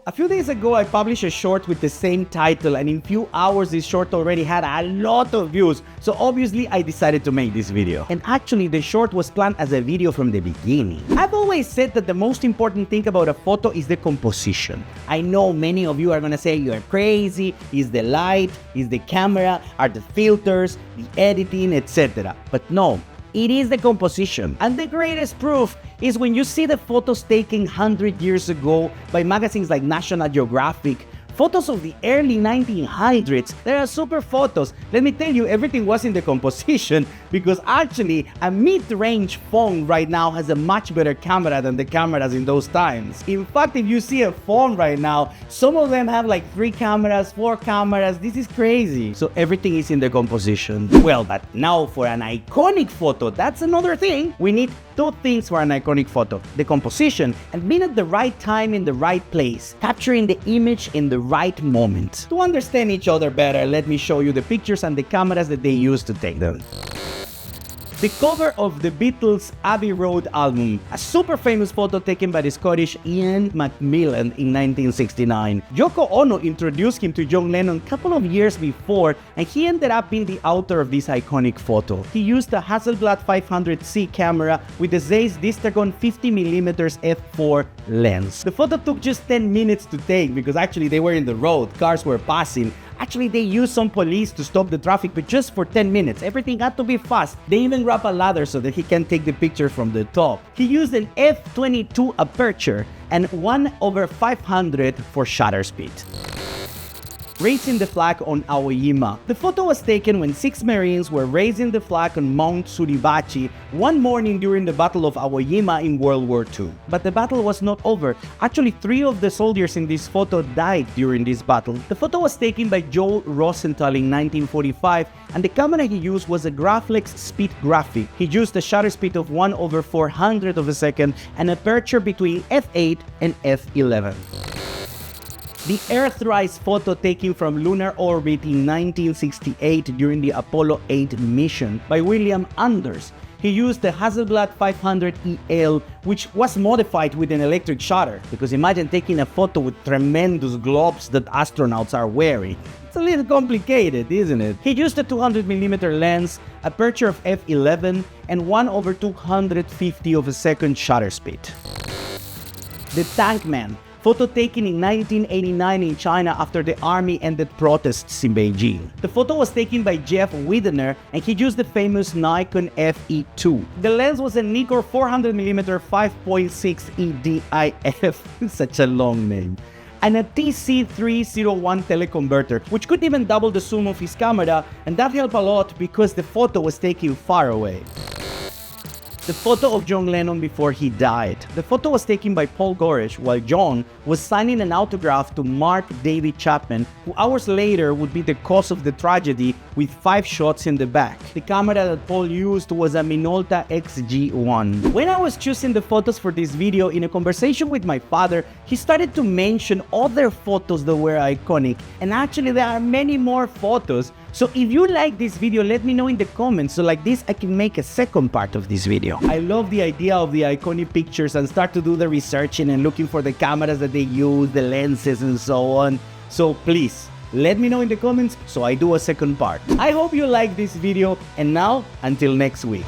A few days ago, I published a short with the same title, and in few hours this short already had a lot of views, so obviously I decided to make this video. And actually the short was planned as a video from the beginning. I've always said that the most important thing about a photo is the composition. I know many of you are gonna say you're crazy, is the light, is the camera, are the filters, the editing, etc. But no. It is the composition. And the greatest proof is when you see the photos taken 100 years ago by magazines like National Geographic, photos of the early 1900s. They are super photos. Let me tell you, everything was in the composition, because actually a mid-range phone right now has a much better camera than the cameras in those times. In fact, if you see a phone right now, some of them have like 3 cameras, 4 cameras. This is crazy. So everything is in the composition. Well, but now for an iconic photo, that's another thing. We need 2 things for an iconic photo: the composition and being at the right time in the right place, capturing the image in the right moment. To understand each other better, let me show you the pictures and the cameras that they used to take them. The cover of the Beatles' Abbey Road album, a super famous photo taken by the Scottish Ian Macmillan in 1969. Yoko Ono introduced him to John Lennon a couple of years before, and he ended up being the author of this iconic photo. He used a Hasselblad 500C camera with the Zeiss Distagon 50mm f4 lens. The photo took just 10 minutes to take because actually they were in the road, cars were passing. Actually, they used some police to stop the traffic, but just for 10 minutes. Everything had to be fast. They even wrap a ladder so that he can take the picture from the top. He used an f/22 aperture and 1/500 for shutter speed. Raising the flag on Aoyama. The photo was taken when 6 Marines were raising the flag on Mount Suribachi one morning during the Battle of Aoyama in World War II. But the battle was not over. Actually, 3 of the soldiers in this photo died during this battle. The photo was taken by Joe Rosenthal in 1945, and the camera he used was a Graflex Speed Graphic. He used a shutter speed of 1/400 of a second and an aperture between f8 and f11. The Earthrise photo taken from lunar orbit in 1968 during the Apollo 8 mission by William Anders. He used the Hasselblad 500 EL, which was modified with an electric shutter, because imagine taking a photo with tremendous gloves that astronauts are wearing. It's a little complicated, isn't it? He used a 200mm lens, aperture of f11, and 1/250 of a second shutter speed. The Tank Man. Photo taken in 1989 in China after the army ended protests in Beijing. The photo was taken by Jeff Widener, and he used the famous Nikon FE2. The lens was a Nikkor 400mm 5.6 EDIF, such a long name, and a TC301 teleconverter, which could even double the zoom of his camera, and that helped a lot because the photo was taken far away. The photo of John Lennon before he died. The photo was taken by Paul Goresh while John was signing an autograph to Mark David Chapman, who hours later would be the cause of the tragedy with 5 shots in the back. The camera that Paul used was a Minolta XG1. When I was choosing the photos for this video, in a conversation with my father, he started to mention other photos that were iconic, and actually there are many more photos. So if you like this video, let me know in the comments, so like this I can make a second part of this video. I love the idea of the iconic pictures and start to do the researching and looking for the cameras that they use, the lenses and so on. So please, let me know in the comments so I do a second part. I hope you like this video, and now until next week.